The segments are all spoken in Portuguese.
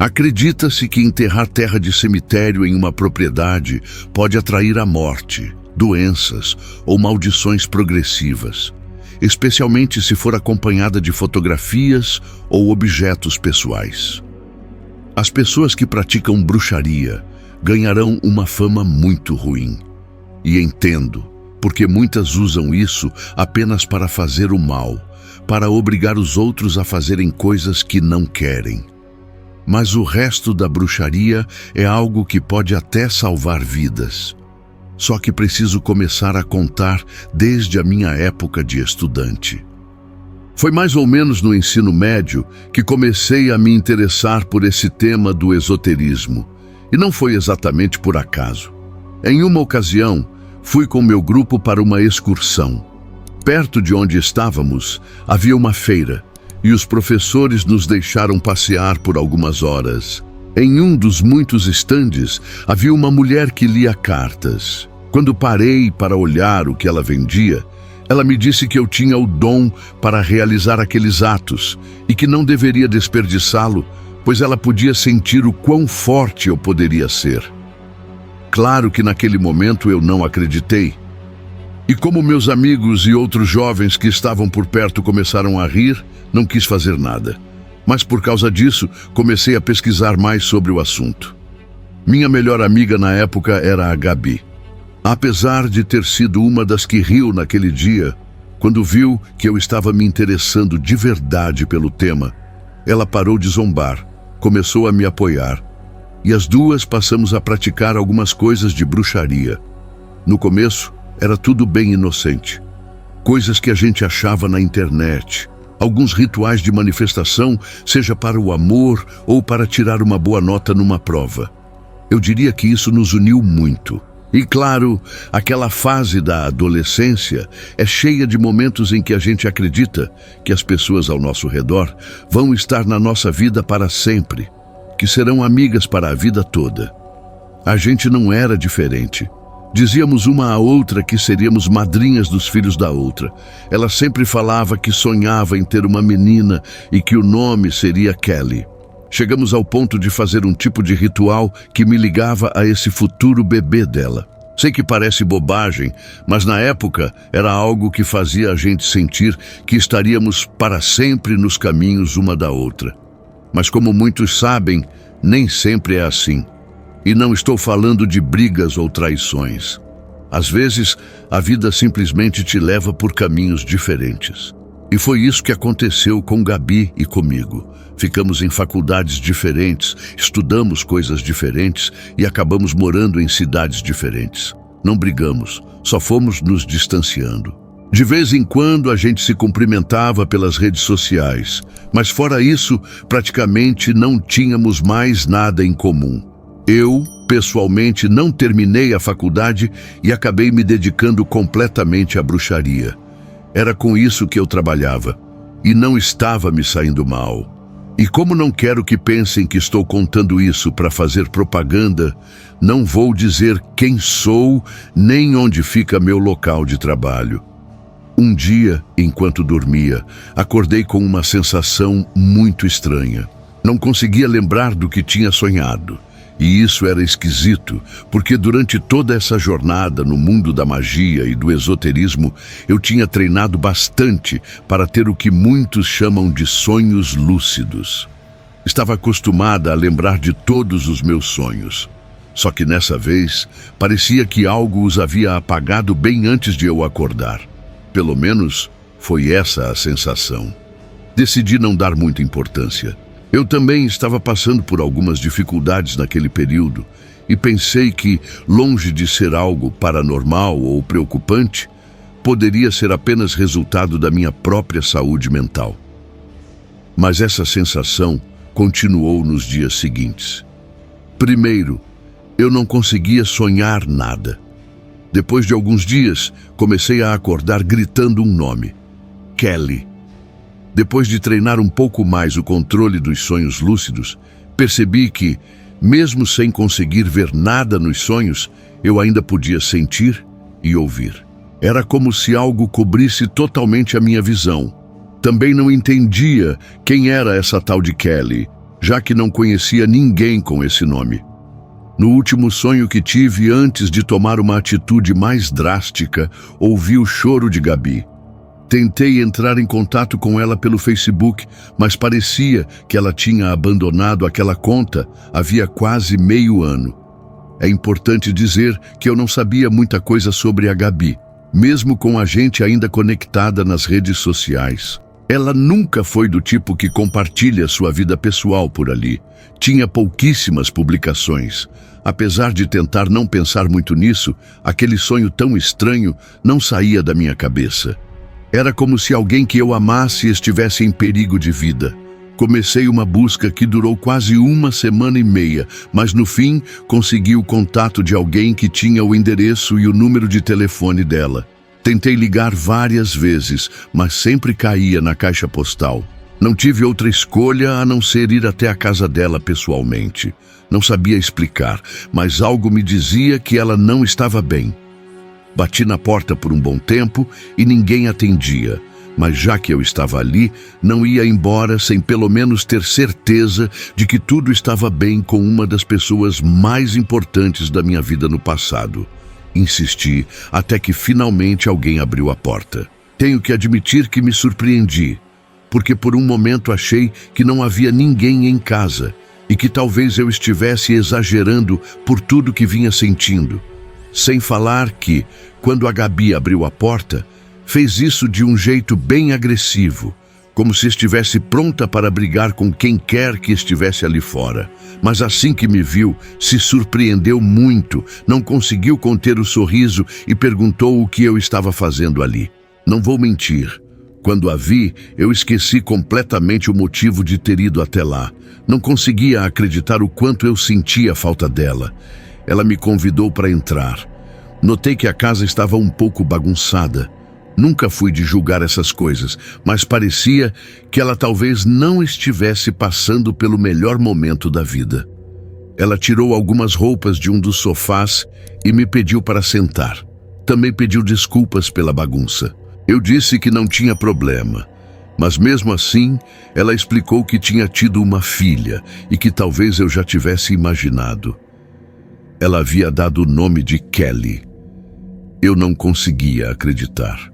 Acredita-se que enterrar terra de cemitério em uma propriedade pode atrair a morte, doenças ou maldições progressivas, especialmente se for acompanhada de fotografias ou objetos pessoais. As pessoas que praticam bruxaria ganharão uma fama muito ruim. E entendo, porque muitas usam isso apenas para fazer o mal, para obrigar os outros a fazerem coisas que não querem. Mas o resto da bruxaria é algo que pode até salvar vidas. Só que preciso começar a contar desde a minha época de estudante. Foi mais ou menos no ensino médio que comecei a me interessar por esse tema do esoterismo, e não foi exatamente por acaso. Em uma ocasião, fui com meu grupo para uma excursão. Perto de onde estávamos, havia uma feira, e os professores nos deixaram passear por algumas horas. Em um dos muitos estandes, havia uma mulher que lia cartas. Quando parei para olhar o que ela vendia, ela me disse que eu tinha o dom para realizar aqueles atos e que não deveria desperdiçá-lo, pois ela podia sentir o quão forte eu poderia ser. Claro que naquele momento eu não acreditei. E como meus amigos e outros jovens que estavam por perto começaram a rir, não quis fazer nada. Mas por causa disso, comecei a pesquisar mais sobre o assunto. Minha melhor amiga na época era a Gabi. Apesar de ter sido uma das que riu naquele dia, quando viu que eu estava me interessando de verdade pelo tema, ela parou de zombar, começou a me apoiar, e as duas passamos a praticar algumas coisas de bruxaria. No começo, era tudo bem inocente. Coisas que a gente achava na internet, alguns rituais de manifestação, seja para o amor ou para tirar uma boa nota numa prova. Eu diria que isso nos uniu muito. E claro, aquela fase da adolescência é cheia de momentos em que a gente acredita que as pessoas ao nosso redor vão estar na nossa vida para sempre, que serão amigas para a vida toda. A gente não era diferente. Dizíamos uma à outra que seríamos madrinhas dos filhos da outra. Ela sempre falava que sonhava em ter uma menina e que o nome seria Kelly. Chegamos ao ponto de fazer um tipo de ritual que me ligava a esse futuro bebê dela. Sei que parece bobagem, mas na época era algo que fazia a gente sentir que estaríamos para sempre nos caminhos uma da outra. Mas como muitos sabem, nem sempre é assim. E não estou falando de brigas ou traições. Às vezes, a vida simplesmente te leva por caminhos diferentes. E foi isso que aconteceu com Gabi e comigo. Ficamos em faculdades diferentes, estudamos coisas diferentes e acabamos morando em cidades diferentes. Não brigamos, só fomos nos distanciando. De vez em quando a gente se cumprimentava pelas redes sociais, mas fora isso, praticamente não tínhamos mais nada em comum. Eu, pessoalmente, não terminei a faculdade e acabei me dedicando completamente à bruxaria. Era com isso que eu trabalhava, e não estava me saindo mal. E como não quero que pensem que estou contando isso para fazer propaganda, não vou dizer quem sou nem onde fica meu local de trabalho. Um dia, enquanto dormia, acordei com uma sensação muito estranha. Não conseguia lembrar do que tinha sonhado. E isso era esquisito, porque durante toda essa jornada no mundo da magia e do esoterismo, eu tinha treinado bastante para ter o que muitos chamam de sonhos lúcidos. Estava acostumada a lembrar de todos os meus sonhos. Só que nessa vez, parecia que algo os havia apagado bem antes de eu acordar. Pelo menos, foi essa a sensação. Decidi não dar muita importância. Eu também estava passando por algumas dificuldades naquele período e pensei que, longe de ser algo paranormal ou preocupante, poderia ser apenas resultado da minha própria saúde mental. Mas essa sensação continuou nos dias seguintes. Primeiro, eu não conseguia sonhar nada. Depois de alguns dias, comecei a acordar gritando um nome: Kelly. Depois de treinar um pouco mais o controle dos sonhos lúcidos, percebi que, mesmo sem conseguir ver nada nos sonhos, eu ainda podia sentir e ouvir. Era como se algo cobrisse totalmente a minha visão. Também não entendia quem era essa tal de Kelly, já que não conhecia ninguém com esse nome. No último sonho que tive antes de tomar uma atitude mais drástica, ouvi o choro de Gabi. Tentei entrar em contato com ela pelo Facebook, mas parecia que ela tinha abandonado aquela conta havia quase meio ano. É importante dizer que eu não sabia muita coisa sobre a Gabi, mesmo com a gente ainda conectada nas redes sociais. Ela nunca foi do tipo que compartilha sua vida pessoal por ali. Tinha pouquíssimas publicações. Apesar de tentar não pensar muito nisso, aquele sonho tão estranho não saía da minha cabeça. Era como se alguém que eu amasse estivesse em perigo de vida. Comecei uma busca que durou quase 1,5 semanas, mas no fim consegui o contato de alguém que tinha o endereço e o número de telefone dela. Tentei ligar várias vezes, mas sempre caía na caixa postal. Não tive outra escolha a não ser ir até a casa dela pessoalmente. Não sabia explicar, mas algo me dizia que ela não estava bem. Bati na porta por um bom tempo e ninguém atendia. Mas já que eu estava ali, não ia embora sem pelo menos ter certeza de que tudo estava bem com uma das pessoas mais importantes da minha vida no passado. Insisti até que finalmente alguém abriu a porta. Tenho que admitir que me surpreendi, porque por um momento achei que não havia ninguém em casa e que talvez eu estivesse exagerando por tudo que vinha sentindo. Sem falar que, quando a Gabi abriu a porta, fez isso de um jeito bem agressivo, como se estivesse pronta para brigar com quem quer que estivesse ali fora. Mas assim que me viu, se surpreendeu muito, não conseguiu conter o sorriso e perguntou o que eu estava fazendo ali. Não vou mentir, quando a vi, eu esqueci completamente o motivo de ter ido até lá. Não conseguia acreditar o quanto eu sentia a falta dela. Ela me convidou para entrar. Notei que a casa estava um pouco bagunçada. Nunca fui de julgar essas coisas, mas parecia que ela talvez não estivesse passando pelo melhor momento da vida. Ela tirou algumas roupas de um dos sofás e me pediu para sentar. Também pediu desculpas pela bagunça. Eu disse que não tinha problema, mas mesmo assim, ela explicou que tinha tido uma filha e que talvez eu já tivesse imaginado. Ela havia dado o nome de Kelly. Eu não conseguia acreditar.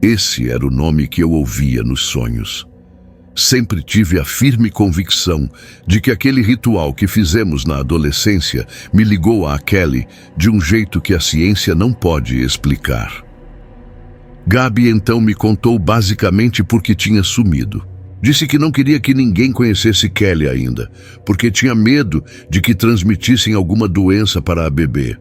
Esse era o nome que eu ouvia nos sonhos. Sempre tive a firme convicção de que aquele ritual que fizemos na adolescência me ligou a Kelly de um jeito que a ciência não pode explicar. Gabi então me contou basicamente por que tinha sumido. Disse que não queria que ninguém conhecesse Kelly ainda, porque tinha medo de que transmitissem alguma doença para a bebê.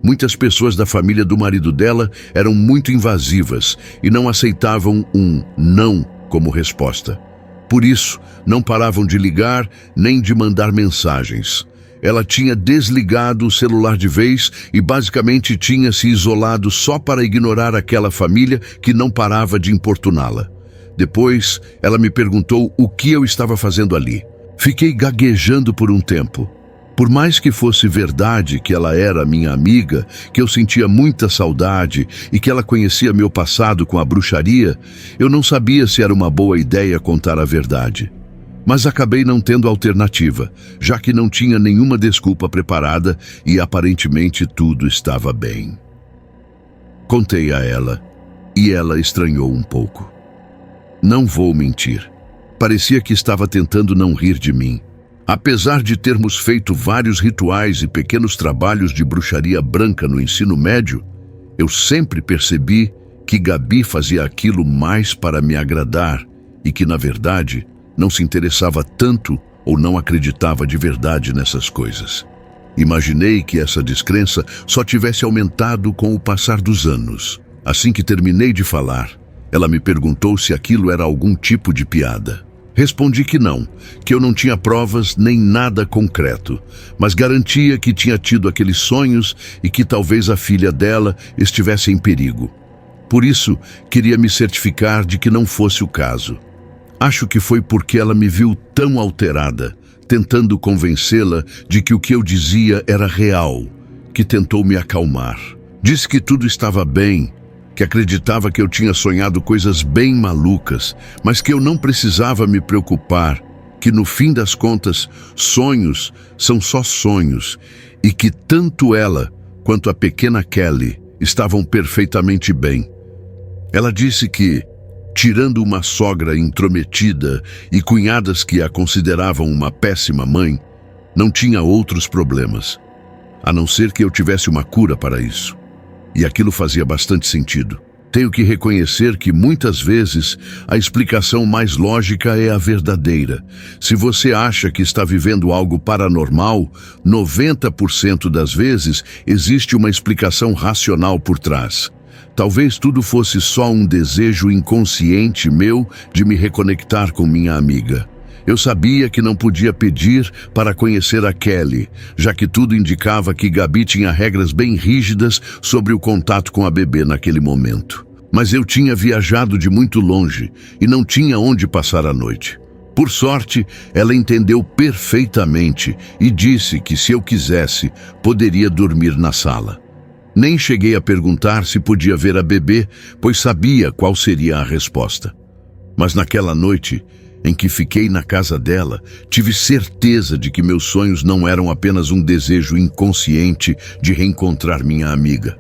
Muitas pessoas da família do marido dela eram muito invasivas e não aceitavam um não como resposta. Por isso, não paravam de ligar nem de mandar mensagens. Ela tinha desligado o celular de vez e basicamente tinha se isolado só para ignorar aquela família que não parava de importuná-la. Depois, ela me perguntou o que eu estava fazendo ali. Fiquei gaguejando por um tempo. Por mais que fosse verdade que ela era minha amiga, que eu sentia muita saudade e que ela conhecia meu passado com a bruxaria, eu não sabia se era uma boa ideia contar a verdade. Mas acabei não tendo alternativa, já que não tinha nenhuma desculpa preparada e aparentemente tudo estava bem. Contei a ela e ela estranhou um pouco. Não vou mentir. Parecia que estava tentando não rir de mim. Apesar de termos feito vários rituais e pequenos trabalhos de bruxaria branca no ensino médio, eu sempre percebi que Gabi fazia aquilo mais para me agradar e que, na verdade, não se interessava tanto ou não acreditava de verdade nessas coisas. Imaginei que essa descrença só tivesse aumentado com o passar dos anos. Assim que terminei de falar, ela me perguntou se aquilo era algum tipo de piada. Respondi que não, que eu não tinha provas nem nada concreto, mas garantia que tinha tido aqueles sonhos e que talvez a filha dela estivesse em perigo. Por isso, queria me certificar de que não fosse o caso. Acho que foi porque ela me viu tão alterada, tentando convencê-la de que o que eu dizia era real, que tentou me acalmar. Disse que tudo estava bem, que acreditava que eu tinha sonhado coisas bem malucas, mas que eu não precisava me preocupar, que no fim das contas, sonhos são só sonhos e que tanto ela quanto a pequena Kelly estavam perfeitamente bem. Ela disse que, tirando uma sogra intrometida e cunhadas que a consideravam uma péssima mãe, não tinha outros problemas, a não ser que eu tivesse uma cura para isso. E aquilo fazia bastante sentido. Tenho que reconhecer que muitas vezes a explicação mais lógica é a verdadeira. Se você acha que está vivendo algo paranormal, 90% das vezes existe uma explicação racional por trás. Talvez tudo fosse só um desejo inconsciente meu de me reconectar com minha amiga. Eu sabia que não podia pedir para conhecer a Kelly, já que tudo indicava que Gabi tinha regras bem rígidas sobre o contato com a bebê naquele momento. Mas eu tinha viajado de muito longe e não tinha onde passar a noite. Por sorte, ela entendeu perfeitamente e disse que, se eu quisesse, poderia dormir na sala. Nem cheguei a perguntar se podia ver a bebê, pois sabia qual seria a resposta. Mas naquela noite em que fiquei na casa dela, tive certeza de que meus sonhos não eram apenas um desejo inconsciente de reencontrar minha amiga.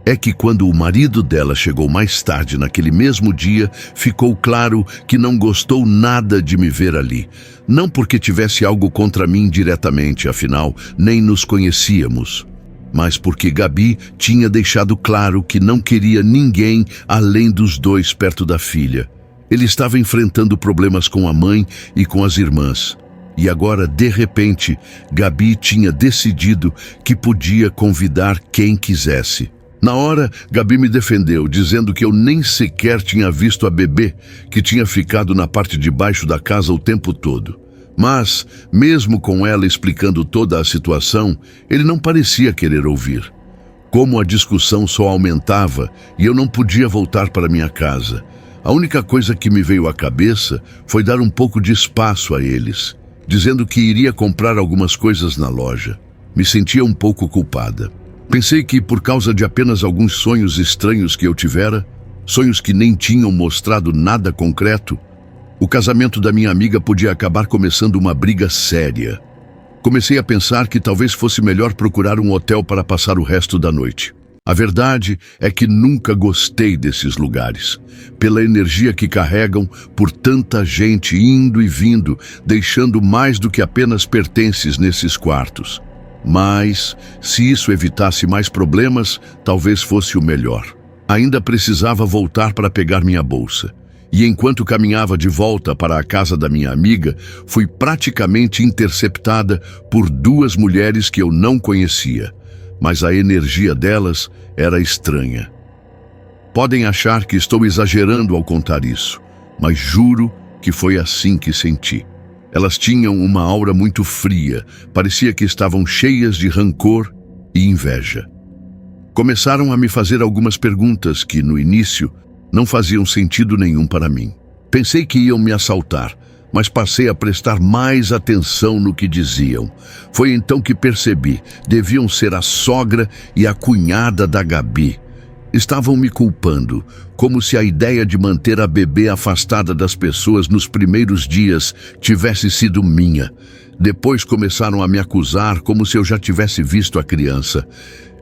É que quando o marido dela chegou mais tarde naquele mesmo dia, ficou claro que não gostou nada de me ver ali. Não porque tivesse algo contra mim diretamente, afinal, nem nos conhecíamos. Mas porque Gabi tinha deixado claro que não queria ninguém além dos dois perto da filha. Ele estava enfrentando problemas com a mãe e com as irmãs. E agora, de repente, Gabi tinha decidido que podia convidar quem quisesse. Na hora, Gabi me defendeu, dizendo que eu nem sequer tinha visto a bebê, que tinha ficado na parte de baixo da casa o tempo todo. Mas, mesmo com ela explicando toda a situação, ele não parecia querer ouvir. Como a discussão só aumentava e eu não podia voltar para minha casa, a única coisa que me veio à cabeça foi dar um pouco de espaço a eles, dizendo que iria comprar algumas coisas na loja. Me sentia um pouco culpada. Pensei que, por causa de apenas alguns sonhos estranhos que eu tivera, sonhos que nem tinham mostrado nada concreto, o casamento da minha amiga podia acabar começando uma briga séria. Comecei a pensar que talvez fosse melhor procurar um hotel para passar o resto da noite. A verdade é que nunca gostei desses lugares, pela energia que carregam, por tanta gente indo e vindo, deixando mais do que apenas pertences nesses quartos. Mas, se isso evitasse mais problemas, talvez fosse o melhor. Ainda precisava voltar para pegar minha bolsa. E enquanto caminhava de volta para a casa da minha amiga, fui praticamente interceptada por duas mulheres que eu não conhecia. Mas a energia delas era estranha. Podem achar que estou exagerando ao contar isso, mas juro que foi assim que senti. Elas tinham uma aura muito fria, parecia que estavam cheias de rancor e inveja. Começaram a me fazer algumas perguntas que, no início, não faziam sentido nenhum para mim. Pensei que iam me assaltar, mas passei a prestar mais atenção no que diziam. Foi então que percebi, deviam ser a sogra e a cunhada da Gabi. Estavam me culpando, como se a ideia de manter a bebê afastada das pessoas nos primeiros dias tivesse sido minha. Depois começaram a me acusar como se eu já tivesse visto a criança.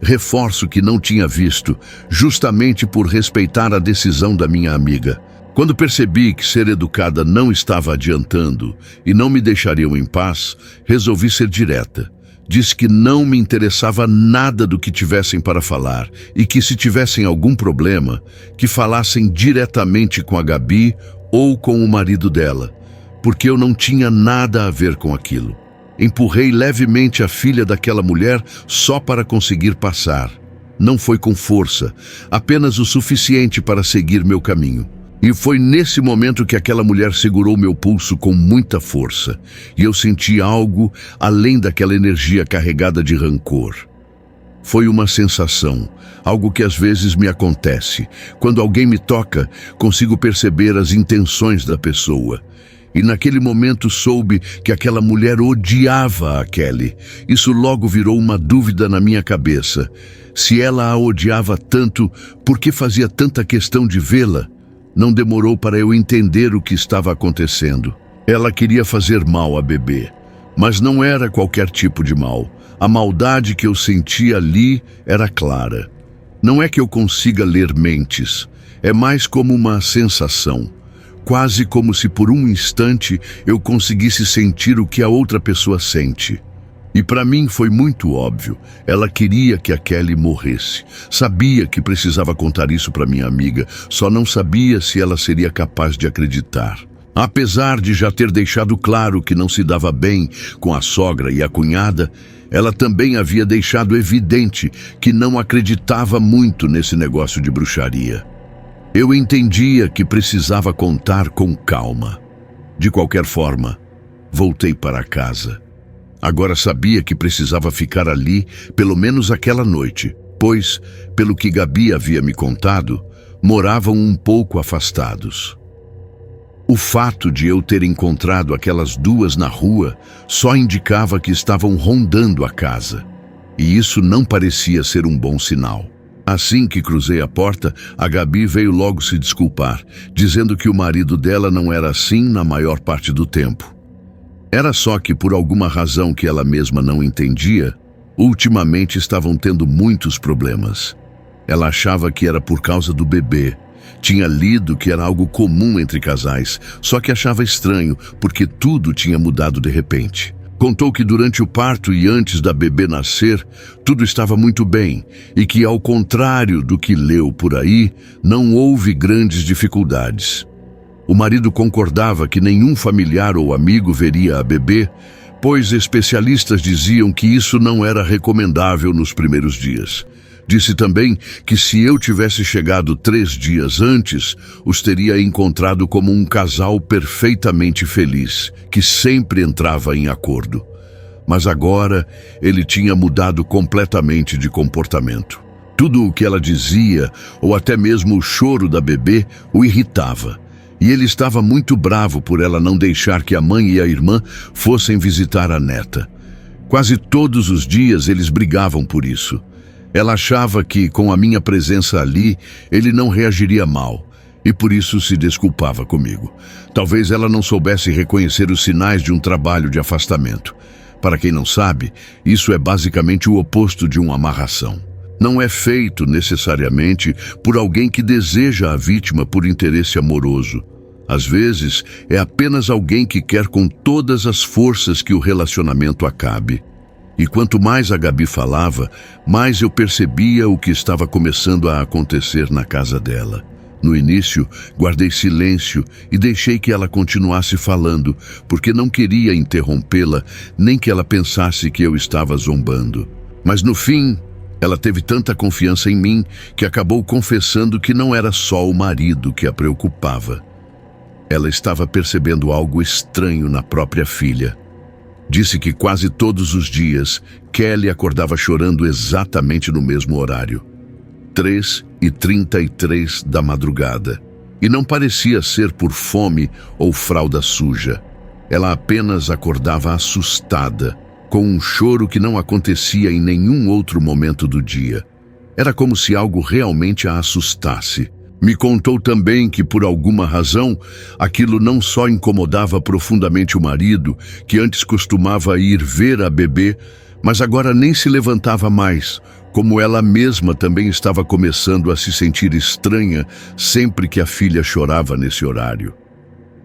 Reforço que não tinha visto, justamente por respeitar a decisão da minha amiga. Quando percebi que ser educada não estava adiantando e não me deixariam em paz, resolvi ser direta. Disse que não me interessava nada do que tivessem para falar e que, se tivessem algum problema, que falassem diretamente com a Gabi ou com o marido dela, porque eu não tinha nada a ver com aquilo. Empurrei levemente a filha daquela mulher só para conseguir passar. Não foi com força, apenas o suficiente para seguir meu caminho. E foi nesse momento que aquela mulher segurou meu pulso com muita força, e eu senti algo além daquela energia carregada de rancor. Foi uma sensação, algo que às vezes me acontece. Quando alguém me toca, consigo perceber as intenções da pessoa. E naquele momento soube que aquela mulher odiava a Kelly. Isso logo virou uma dúvida na minha cabeça. Se ela a odiava tanto, por que fazia tanta questão de vê-la? Não demorou para eu entender o que estava acontecendo. Ela queria fazer mal a bebê, mas não era qualquer tipo de mal. A maldade que eu sentia ali era clara. Não é que eu consiga ler mentes, é mais como uma sensação. Quase como se por um instante eu conseguisse sentir o que a outra pessoa sente. E para mim foi muito óbvio. Ela queria que a Kelly morresse. Sabia que precisava contar isso para minha amiga, só não sabia se ela seria capaz de acreditar. Apesar de já ter deixado claro que não se dava bem com a sogra e a cunhada, ela também havia deixado evidente que não acreditava muito nesse negócio de bruxaria. Eu entendia que precisava contar com calma. De qualquer forma, voltei para casa. Agora sabia que precisava ficar ali, pelo menos aquela noite, pois, pelo que Gabi havia me contado, moravam um pouco afastados. O fato de eu ter encontrado aquelas duas na rua só indicava que estavam rondando a casa, e isso não parecia ser um bom sinal. Assim que cruzei a porta, a Gabi veio logo se desculpar, dizendo que o marido dela não era assim na maior parte do tempo. Era só que, por alguma razão que ela mesma não entendia, ultimamente estavam tendo muitos problemas. Ela achava que era por causa do bebê. Tinha lido que era algo comum entre casais, só que achava estranho, porque tudo tinha mudado de repente. Contou que durante o parto e antes da bebê nascer, tudo estava muito bem, e que, ao contrário do que leu por aí, não houve grandes dificuldades. O marido concordava que nenhum familiar ou amigo veria a bebê, pois especialistas diziam que isso não era recomendável nos primeiros dias. Disse também que se eu tivesse chegado 3 dias antes, os teria encontrado como um casal perfeitamente feliz, que sempre entrava em acordo. Mas agora ele tinha mudado completamente de comportamento. Tudo o que ela dizia, ou até mesmo o choro da bebê, o irritava. E ele estava muito bravo por ela não deixar que a mãe e a irmã fossem visitar a neta. Quase todos os dias eles brigavam por isso. Ela achava que, com a minha presença ali, ele não reagiria mal, e por isso se desculpava comigo. Talvez ela não soubesse reconhecer os sinais de um trabalho de afastamento. Para quem não sabe, isso é basicamente o oposto de uma amarração. Não é feito necessariamente por alguém que deseja a vítima por interesse amoroso. Às vezes, é apenas alguém que quer com todas as forças que o relacionamento acabe. E quanto mais a Gabi falava, mais eu percebia o que estava começando a acontecer na casa dela. No início, guardei silêncio e deixei que ela continuasse falando, porque não queria interrompê-la, nem que ela pensasse que eu estava zombando. Mas no fim, ela teve tanta confiança em mim que acabou confessando que não era só o marido que a preocupava. Ela estava percebendo algo estranho na própria filha. Disse que quase todos os dias, Kelly acordava chorando exatamente no mesmo horário, 3h33 da madrugada. E não parecia ser por fome ou fralda suja. Ela apenas acordava assustada, com um choro que não acontecia em nenhum outro momento do dia. Era como se algo realmente a assustasse. Me contou também que, por alguma razão, aquilo não só incomodava profundamente o marido, que antes costumava ir ver a bebê, mas agora nem se levantava mais, como ela mesma também estava começando a se sentir estranha sempre que a filha chorava nesse horário.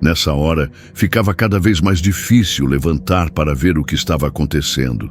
Nessa hora, ficava cada vez mais difícil levantar para ver o que estava acontecendo.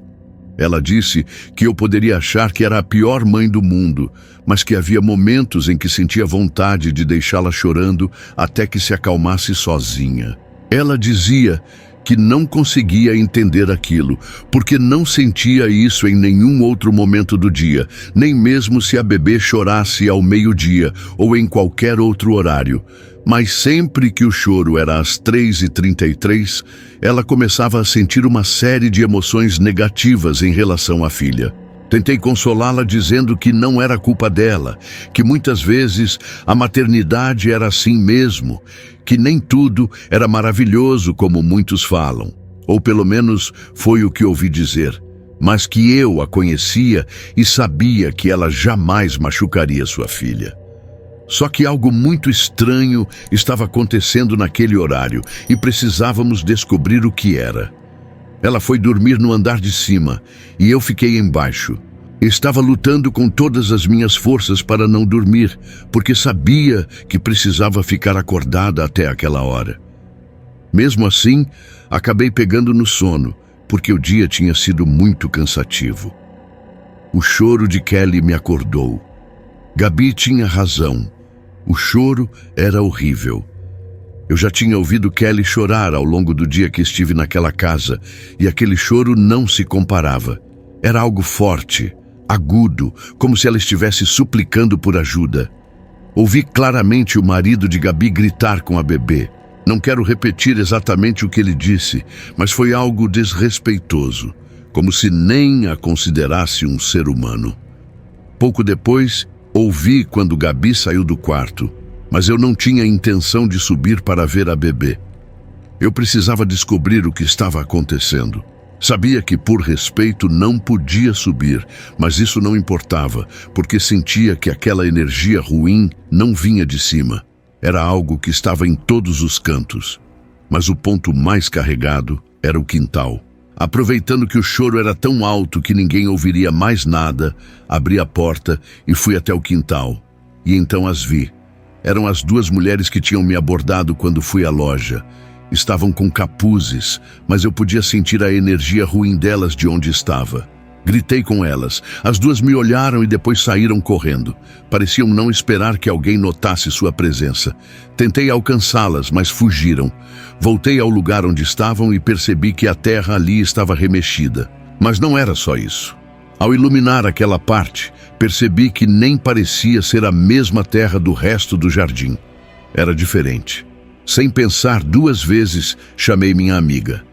Ela disse que eu poderia achar que era a pior mãe do mundo, mas que havia momentos em que sentia vontade de deixá-la chorando até que se acalmasse sozinha. Ela dizia que não conseguia entender aquilo, porque não sentia isso em nenhum outro momento do dia, nem mesmo se a bebê chorasse ao meio-dia ou em qualquer outro horário. Mas sempre que o choro era às 3h33, ela começava a sentir uma série de emoções negativas em relação à filha. Tentei consolá-la dizendo que não era culpa dela, que muitas vezes a maternidade era assim mesmo, que nem tudo era maravilhoso como muitos falam, ou pelo menos foi o que ouvi dizer, mas que eu a conhecia e sabia que ela jamais machucaria sua filha. Só que algo muito estranho estava acontecendo naquele horário e precisávamos descobrir o que era. Ela foi dormir no andar de cima e eu fiquei embaixo. Estava lutando com todas as minhas forças para não dormir, porque sabia que precisava ficar acordada até aquela hora. Mesmo assim, acabei pegando no sono, porque o dia tinha sido muito cansativo. O choro de Kelly me acordou. Gabi tinha razão. O choro era horrível. Eu já tinha ouvido Kelly chorar ao longo do dia que estive naquela casa, e aquele choro não se comparava. Era algo forte, agudo, como se ela estivesse suplicando por ajuda. Ouvi claramente o marido de Gabi gritar com a bebê. Não quero repetir exatamente o que ele disse, mas foi algo desrespeitoso, como se nem a considerasse um ser humano. Pouco depois, ouvi quando Gabi saiu do quarto, mas eu não tinha intenção de subir para ver a bebê. Eu precisava descobrir o que estava acontecendo. Sabia que, por respeito, não podia subir, mas isso não importava, porque sentia que aquela energia ruim não vinha de cima. Era algo que estava em todos os cantos. Mas o ponto mais carregado era o quintal. Aproveitando que o choro era tão alto que ninguém ouviria mais nada, abri a porta e fui até o quintal. E então as vi. Eram as duas mulheres que tinham me abordado quando fui à loja. Estavam com capuzes, mas eu podia sentir a energia ruim delas de onde estava. Gritei com elas. As duas me olharam e depois saíram correndo. Pareciam não esperar que alguém notasse sua presença. Tentei alcançá-las, mas fugiram. Voltei ao lugar onde estavam e percebi que a terra ali estava remexida. Mas não era só isso. Ao iluminar aquela parte, percebi que nem parecia ser a mesma terra do resto do jardim. Era diferente. Sem pensar duas vezes, chamei minha amiga.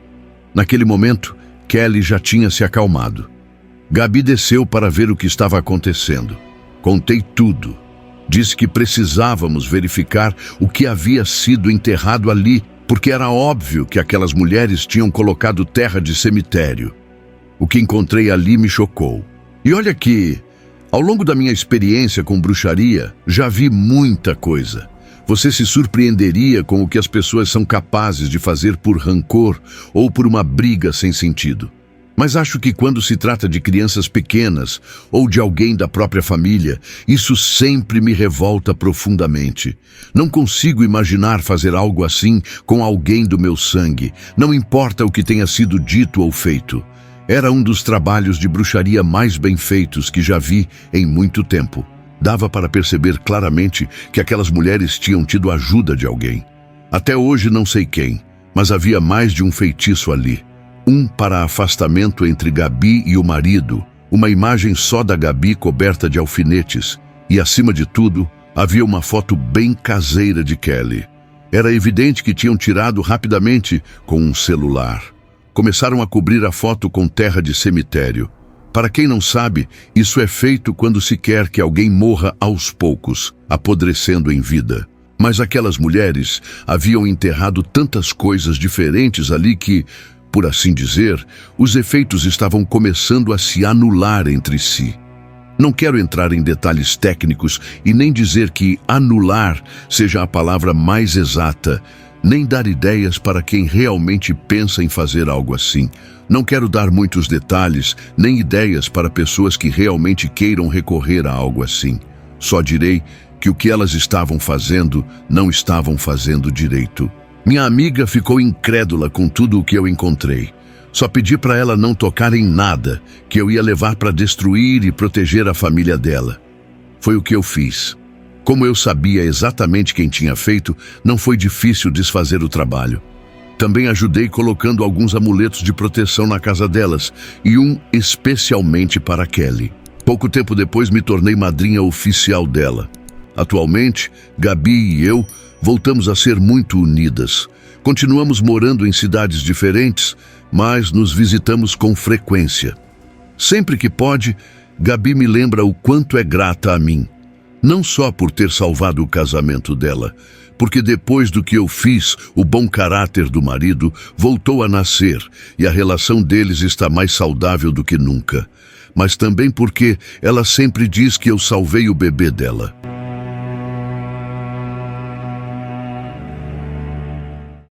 Naquele momento, Kelly já tinha se acalmado. Gabi desceu para ver o que estava acontecendo. Contei tudo. Disse que precisávamos verificar o que havia sido enterrado ali, porque era óbvio que aquelas mulheres tinham colocado terra de cemitério. O que encontrei ali me chocou. E olha que, ao longo da minha experiência com bruxaria, já vi muita coisa. Você se surpreenderia com o que as pessoas são capazes de fazer por rancor ou por uma briga sem sentido. Mas acho que quando se trata de crianças pequenas ou de alguém da própria família, isso sempre me revolta profundamente. Não consigo imaginar fazer algo assim com alguém do meu sangue, não importa o que tenha sido dito ou feito. Era um dos trabalhos de bruxaria mais bem feitos que já vi em muito tempo. Dava para perceber claramente que aquelas mulheres tinham tido a ajuda de alguém. Até hoje não sei quem, mas havia mais de um feitiço ali. Um para afastamento entre Gabi e o marido, uma imagem só da Gabi coberta de alfinetes, e acima de tudo, havia uma foto bem caseira de Kelly. Era evidente que tinham tirado rapidamente com um celular. Começaram a cobrir a foto com terra de cemitério. Para quem não sabe, isso é feito quando se quer que alguém morra aos poucos, apodrecendo em vida. Mas aquelas mulheres haviam enterrado tantas coisas diferentes ali que, por assim dizer, os efeitos estavam começando a se anular entre si. Não quero entrar em detalhes técnicos e nem dizer que anular seja a palavra mais exata, nem dar ideias para quem realmente pensa em fazer algo assim. Não quero dar muitos detalhes, nem ideias para pessoas que realmente queiram recorrer a algo assim. Só direi que o que elas estavam fazendo, não estavam fazendo direito. Minha amiga ficou incrédula com tudo o que eu encontrei. Só pedi para ela não tocar em nada, que eu ia levar para destruir e proteger a família dela. Foi o que eu fiz. Como eu sabia exatamente quem tinha feito, não foi difícil desfazer o trabalho. Também ajudei colocando alguns amuletos de proteção na casa delas, e um especialmente para Kelly. Pouco tempo depois me tornei madrinha oficial dela. Atualmente, Gabi e eu voltamos a ser muito unidas. Continuamos morando em cidades diferentes, mas nos visitamos com frequência. Sempre que pode, Gabi me lembra o quanto é grata a mim. Não só por ter salvado o casamento dela, porque depois do que eu fiz, o bom caráter do marido voltou a nascer e a relação deles está mais saudável do que nunca. Mas também porque ela sempre diz que eu salvei o bebê dela.